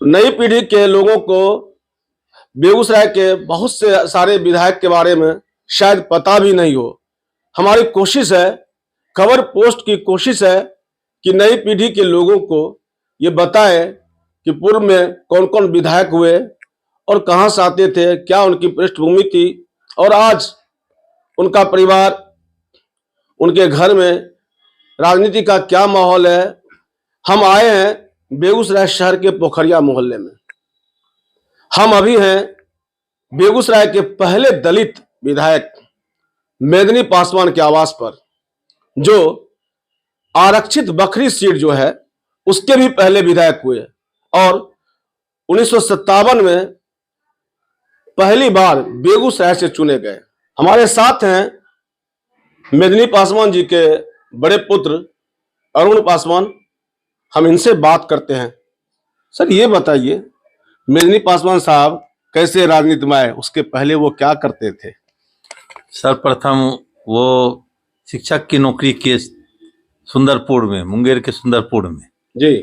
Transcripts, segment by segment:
नई पीढ़ी के लोगों को बेगूसराय के बहुत से सारे विधायक के बारे में शायद पता भी नहीं हो। हमारी कोशिश है, खबर पोस्ट की कोशिश है कि नई पीढ़ी के लोगों को ये बताएं कि पूर्व में कौन कौन विधायक हुए और कहां से आते थे, क्या उनकी पृष्ठभूमि थी और आज उनका परिवार, उनके घर में राजनीति का क्या माहौल है। हम आए हैं बेगूसराय शहर के पोखरिया मोहल्ले में। हम अभी हैं बेगूसराय के पहले दलित विधायक मेदिनी पासवान के आवास पर, जो आरक्षित बखरी सीट जो है उसके भी पहले विधायक हुए और 1957 में पहली बार बेगूसराय से चुने गए। हमारे साथ हैं मेदिनी पासवान जी के बड़े पुत्र अरुण पासवान। हम इनसे बात करते हैं। सर, ये बताइए, मेदिनी पासवान साहब कैसे राजनीति में आए, उसके पहले वो क्या करते थे? सर्वप्रथम वो शिक्षक की नौकरी किए सुंदरपुर में, मुंगेर के सुंदरपुर में जी।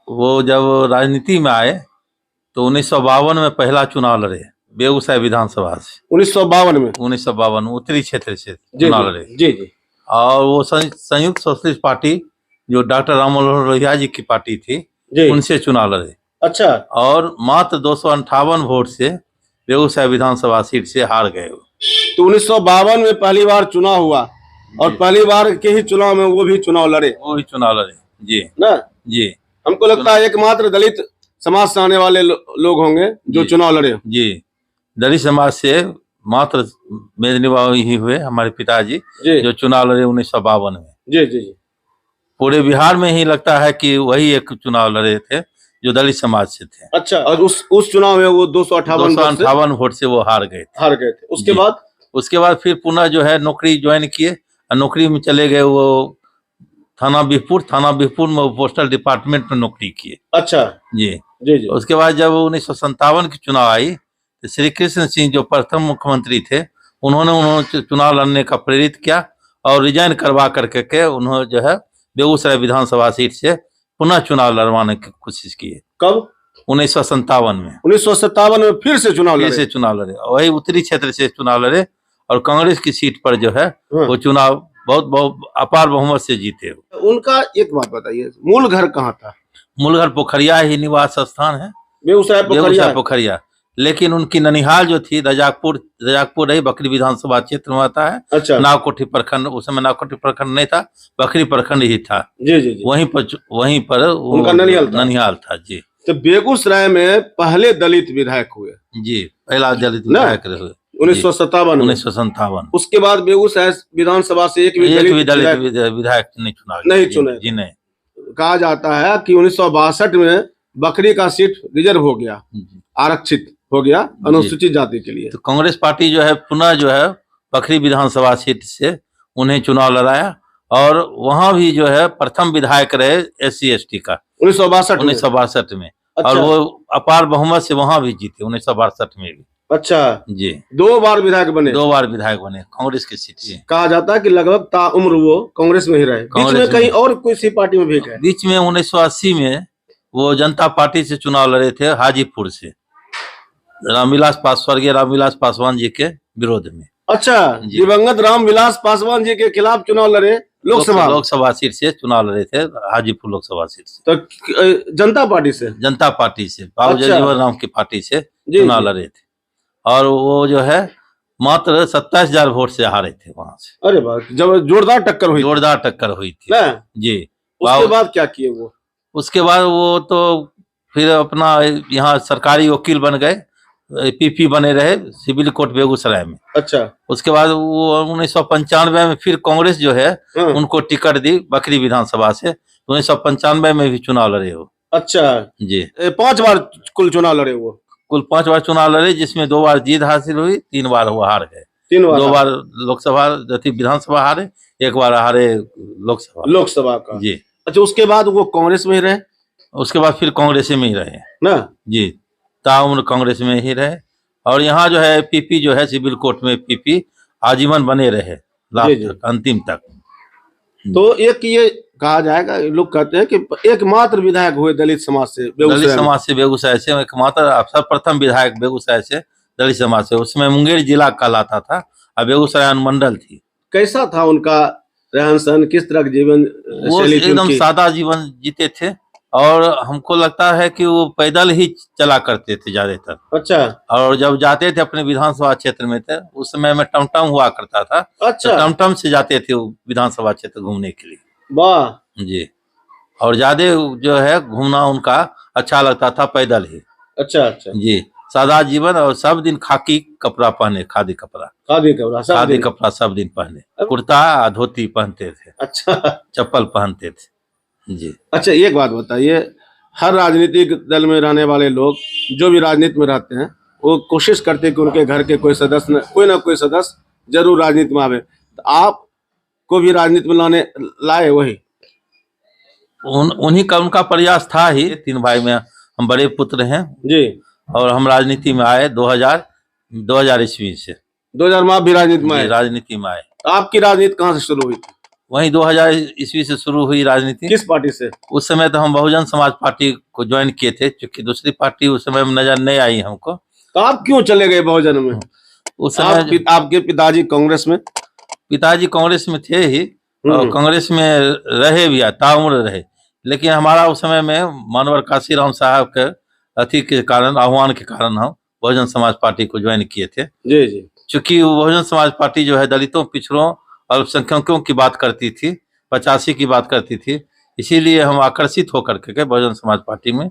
वो जब राजनीति में आए तो 1952 में पहला चुनाव लड़े बेगूसराय विधानसभा से। 1952 उत्तरी क्षेत्र से चुनाव लड़े। जी जी। और वो संयुक्त सोशलिस्ट पार्टी जो डॉक्टर राम मनोहर लोहिया जी की पार्टी थी, उनसे चुनाव लड़े। अच्छा। और मात्र 258 वोट से बेगूसराय विधानसभा सीट से हार गए। तो 1952 में पहली बार चुनाव हुआ और पहली बार के ही चुनाव में वो भी चुनाव लड़े। जी ना जी। हमको लगता है एकमात्र दलित समाज से आने वाले लोग होंगे जो चुनाव लड़े। जी, दलित समाज से मात्र मेदिनी बाबू ही हुए, हमारे पिताजी जो चुनाव लड़े 1952 में। जी जी जी। पूरे बिहार में ही लगता है कि वही एक चुनाव लड़े थे जो दलित समाज से थे। अच्छा। और उस चुनाव में वो 258 वोट से वो हार गए थे। उसके बाद फिर पुनः जो है नौकरी ज्वाइन किए और नौकरी में चले गए वो थाना बिहपुर में पोस्टल डिपार्टमेंट में नौकरी किए। अच्छा। जी जी जी। उसके बाद जब 1957 की चुनाव आई तो श्री कृष्ण सिंह जो प्रथम मुख्यमंत्री थे, उन्होंने चुनाव लड़ने का प्रेरित किया और रिजाइन करवा करके उन्होंने जो है बेगूसराय विधानसभा सीट से पुनः चुनाव लड़वाने की कोशिश की। कब? 1957 में। 1957 में फिर से चुनाव लड़े। वही उत्तरी क्षेत्र से चुनाव लड़े और कांग्रेस की सीट पर जो है वो चुनाव बहुत अपार बहुमत से जीते। उनका एक बात बताइए, मूल घर कहाँ था? मूल घर पोखरिया ही निवास स्थान है, बेगूसराय पोखरिया। लेकिन उनकी ननिहाल जो थी रजाकपुर रही, बकरी विधानसभा क्षेत्र में आता है। अच्छा। नावकोठी प्रखंड, उस समय नावकोठी प्रखंड नहीं था, बकरी प्रखंड ही था। जी जी जी। वहीं पर उनका ननिहाल था। जी। तो बेगूसराय में पहले दलित विधायक हुए। जी, पहला दलित विधायक हुए 1957। उसके बाद बेगूसराय विधानसभा से एक भी दलित विधायक नहीं चुने। जी नहीं। कहा जाता है कि 1962 में बकरी का सीट रिजर्व हो गया, आरक्षित हो गया अनुसूचित जाति के लिए। तो कांग्रेस पार्टी जो है पुनः जो है बकरी विधानसभा सीट से उन्हें चुनाव लड़ाया और वहां भी जो है प्रथम विधायक रहे SC ST का 1962 में। अच्छा। और वो अपार बहुमत से वहां भी जीते 1962 में भी। अच्छा जी। 2 बार विधायक बने कांग्रेस की सीट से। कहा जाता है कि लगभग ताउम्र वो कांग्रेस में ही रहे। बीच में कहीं और कोई सी पार्टी में भी गए? बीच में 1980 में वो जनता पार्टी से चुनाव लड़े थे हाजीपुर से, स्वर्गीय रामविलास पासवान जी के विरोध में। अच्छा। दिवंगत रामविलास पासवान जी के खिलाफ चुनाव लड़े, लोकसभा सीट से चुनाव लड़े थे, हाजीपुर लोकसभा सीट से। तो जनता पार्टी से बाबू जगजीवन राम की पार्टी से चुनाव लड़े थे और वो जो है मात्र 27,000 वोट से हारे थे वहां से। अरे वाह, जब जोरदार टक्कर हुई थी। जी। उसके बाद क्या किए वो? उसके बाद वो तो फिर अपना यहाँ सरकारी वकील बन गए, PP बने रहे सिविल कोर्ट बेगूसराय में। अच्छा। उसके बाद वो 1995 में फिर कांग्रेस जो है उनको टिकट दी बकरी विधानसभा से, 1995 में भी चुनाव लड़े वो। अच्छा जी। 5 बार कुल चुनाव लड़े वो? कुल 5 बार चुनाव लड़े, जिसमें 2 बार जीत हासिल हुई, 3 बार वो हार गए। 2 बार लोकसभा विधानसभा हारे, 1 बार हारे लोकसभा का। जी। अच्छा, उसके बाद वो कांग्रेस में ही रहे? उसके बाद फिर कांग्रेस में ही रहे ना। जी, ताउम्र कांग्रेस में ही रहे और यहाँ जो है PP जो है सिविल कोर्ट में PP आजीवन बने रहे लास्ट तक, अंतिम तक। तो एक ये कहा जाएगा, लोग कहते हैं कि एकमात्र विधायक हुए दलित समाज से दलित बेगूसराय में। समाज से बेगूसराय से एकमात्र सर्वप्रथम विधायक बेगूसराय से दलित समाज से, उसमें मुंगेर जिला कहलाता था और बेगूसराय अनुमंडल थी। कैसा था उनका रहन सहन, किस तरह का जीवन वो शैली थी एकदम उनकी? सादा जीवन जीते थे और हमको लगता है कि वो पैदल ही चला करते थे ज्यादातर। अच्छा और जब जाते थे अपने विधानसभा क्षेत्र में थे, उस समय में टमटम हुआ करता था, तो अच्छा, टमटम से जाते थे वो विधानसभा क्षेत्र घूमने के लिए वाह, जी। और ज्यादा जो है घूमना उनका अच्छा लगता था पैदल ही अच्छा अच्छा, जी। सादा जीवन और सब दिन खाकी कपड़ा पहने, खादी कपड़ा, खादी कपड़ा सब खादी दिन। कपड़ा सब दिन पहने, कुर्ता धोती पहनते थे, अच्छा चप्पल पहनते थे जी। अच्छा, एक बात बताइए, हर राजनीतिक दल में रहने वाले लोग जो भी राजनीति में रहते हैं वो कोशिश करते हैं कि उनके घर के कोई सदस्य कोई ना कोई सदस्य जरूर राजनीति में आवे, तो आप को भी राजनीति में लाए वही? उन्हीं का उनका प्रयास था ही। 3 भाई में हम बड़े पुत्र हैं जी। और हम राजनीति में आए 2000 ईस्वी से 2000 में आप भी राजनीति में जी, आए? राजनीति में आए। आपकी राजनीति कहाँ से शुरू हुई थी? वहीं 2000 ईस्वी से शुरू हुई राजनीति। किस पार्टी से? उस समय तो हम बहुजन समाज पार्टी को ज्वाइन किए थे, क्योंकि दूसरी पार्टी उस समय में नजर नहीं आई हमको। तो आप क्यों चले गए बहुजन में? उस समय आपके पिताजी कांग्रेस में? पिताजी कांग्रेस में थे ही और कांग्रेस में रहे भी, ताउम्र रहे, लेकिन हमारा उस समय में मानवर काशीराम साहब के अति के कारण, आह्वान के कारण हम बहुजन समाज पार्टी को ज्वाइन किए थे। जी जी। चूंकि बहुजन समाज पार्टी जो है दलितों, पिछड़ों, अल्पसंख्यकों की बात करती थी, 85 की बात करती थी, इसीलिए हम आकर्षित होकर के बहुजन समाज पार्टी में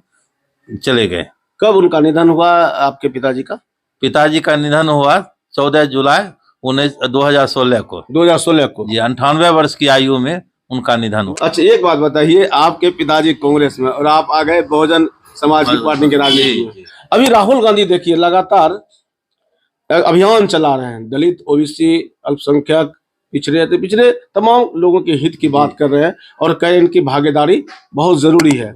चले गए। कब उनका निधन हुआ आपके पिताजी का? पिताजी का निधन हुआ 14 जुलाई 2016 को। 2016 को जी, 98 वर्ष की आयु में उनका निधन हुआ। अच्छा, एक बात बताइए, आपके पिताजी कांग्रेस में और आप आ गए बहुजन समाज की पार्टी के राजनीति में। अभी राहुल गांधी देखिए लगातार अभियान चला रहे हैं, दलित, ओबीसी, अल्पसंख्यक, पिछड़े तमाम लोगों के हित की बात कर रहे हैं और कहीं इनकी भागीदारी बहुत जरूरी है।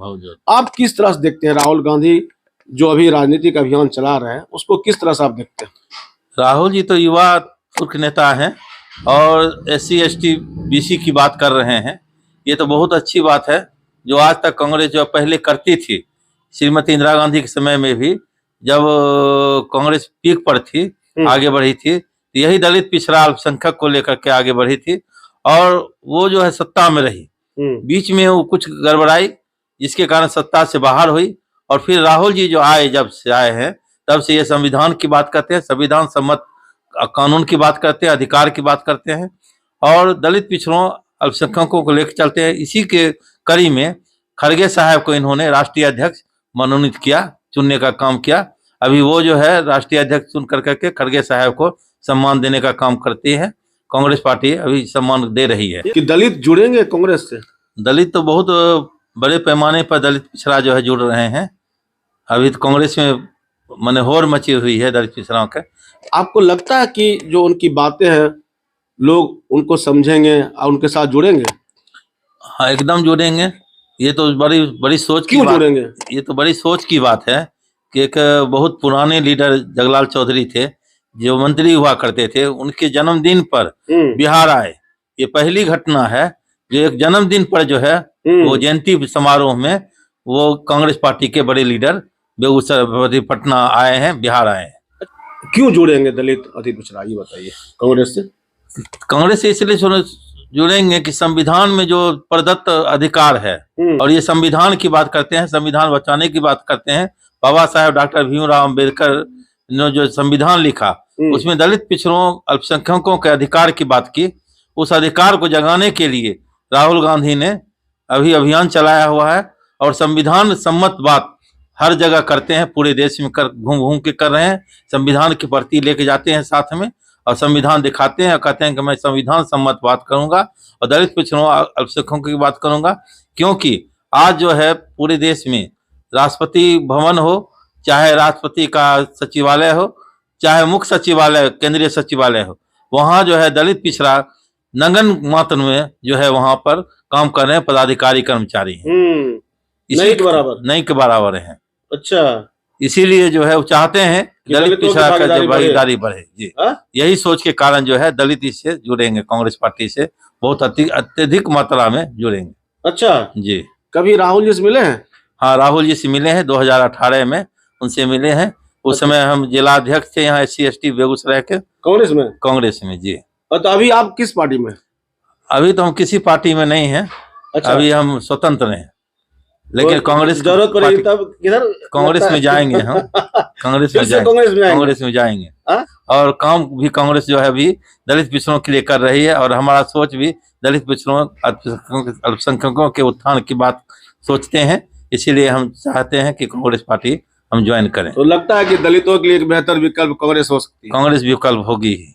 आप किस तरह से देखते हैं राहुल गांधी जो अभी राजनीतिक अभियान चला रहे हैं, उसको किस तरह से आप देखते हैं? राहुल जी तो युवा तुर्क नेता हैं और SC ST BC की बात कर रहे हैं, ये तो बहुत अच्छी बात है। जो आज तक कांग्रेस जो पहले करती थी, श्रीमती इंदिरा गांधी के समय में भी जब कांग्रेस पीक पर थी, आगे बढ़ी थी, तो यही दलित, पिछड़ा, अल्पसंख्यक को लेकर के आगे बढ़ी थी और वो जो है सत्ता में रही। बीच में वो कुछ गड़बड़ाई, जिसके कारण सत्ता से बाहर हुई और फिर राहुल जी जो आए, जब से आए हैं तब से ये संविधान की बात करते हैं, संविधान सम्मत कानून की बात करते हैं, अधिकार की बात करते हैं और दलित, पिछड़ों, अल्पसंख्यकों को लेकर चलते हैं। इसी के कड़ी में खड़गे साहब को इन्होंने राष्ट्रीय अध्यक्ष मनोनीत किया, चुनने का काम किया। अभी वो जो है राष्ट्रीय अध्यक्ष चुन करके खड़गे साहब को सम्मान देने का काम करती है। कांग्रेस पार्टी अभी सम्मान दे रही है। कि दलित जुड़ेंगे कांग्रेस से? दलित तो बहुत बड़े पैमाने पर दलित, पिछड़ा जो है जुड़ रहे हैं। अभी तो कांग्रेस में माने होड़ मची हुई है दलित, पिछड़ों के। आपको लगता है कि जो उनकी बातें हैं लोग उनको समझेंगे और उनके साथ जुड़ेंगे? हाँ, एकदम जुड़ेंगे। ये तो बड़ी सोच की क्यों बात, जुड़ेंगे? ये तो बड़ी सोच की बात है कि एक बहुत पुराने लीडर जगलाल चौधरी थे, जो मंत्री हुआ करते थे, उनके जन्मदिन पर बिहार आए। ये पहली घटना है जो एक जन्मदिन पर जो है वो जयंती समारोह में वो कांग्रेस पार्टी के बड़े लीडर बेगूसराय, पटना आए हैं, बिहार आए हैं। क्यों जुड़ेंगे दलित, अति पिछड़ा, ये बताइए कांग्रेस से? कांग्रेस से इसलिए जुड़ेंगे कि संविधान में जो प्रदत्त अधिकार है और ये संविधान की बात करते हैं, संविधान बचाने की बात करते हैं। बाबा साहेब डॉक्टर भीमराव अम्बेडकर ने जो संविधान लिखा, उसमें दलित, पिछड़ों, अल्पसंख्यकों के अधिकार की बात की। उस अधिकार को जगाने के लिए राहुल गांधी ने अभी अभियान चलाया हुआ है और संविधान सम्मत बात हर जगह करते हैं, पूरे देश में घूम घूम के कर रहे हैं। संविधान की प्रति लेके जाते हैं साथ में और संविधान दिखाते हैं और कहते हैं कि मैं संविधान सम्मत बात करूंगा और दलित, पिछड़ों, अल्पसंख्यकों की बात करूंगा। क्योंकि आज जो है पूरे देश में राष्ट्रपति भवन हो, चाहे राष्ट्रपति का सचिवालय हो, चाहे मुख्य सचिवालय, केंद्रीय सचिवालय हो, वहाँ जो है दलित, पिछड़ा नगन मात्र में जो है वहाँ पर काम कर रहे हैं, पदाधिकारी, कर्मचारी हैं, नहीं के बराबर हैं। अच्छा, इसीलिए जो है वो चाहते हैं दलित, पिछड़ा का जो भागीदारी बढ़े। जी, यही सोच के कारण जो है दलित इससे जुड़ेंगे, कांग्रेस पार्टी से बहुत अत्यधिक मात्रा में जुड़ेंगे। अच्छा, जी। कभी राहुल जी से मिले हैं? हाँ, राहुल जी से मिले हैं 2018 में, उनसे मिले हैं। उस समय हम जिलाध्यक्ष थे यहाँ SC/ST बेगूसराय के, कांग्रेस में? कांग्रेस में जी। और तो अभी आप किस पार्टी में? अभी तो हम किसी पार्टी में नहीं हैं। अच्छा, अभी हम स्वतंत्र हैं, लेकिन तो कांग्रेस जरूरत पड़ेगी तब किधर कांग्रेस लगता में है? जाएंगे हम, कांग्रेस फिर में से जाएंगे, कांग्रेस में आएंगे? कांग्रेस में जाएंगे। हाँ? और काम भी कांग्रेस जो है अभी दलित पिछड़ों के लिए कर रही है, और हमारा सोच भी दलित पिछड़ों अल्पसंख्यकों के उत्थान की बात सोचते हैं, इसीलिए हम चाहते हैं कि कांग्रेस पार्टी हम ज्वाइन करें। तो लगता है कि दलितों के लिए एक बेहतर विकल्प कांग्रेस हो सकती है। कांग्रेस विकल्प होगी ही।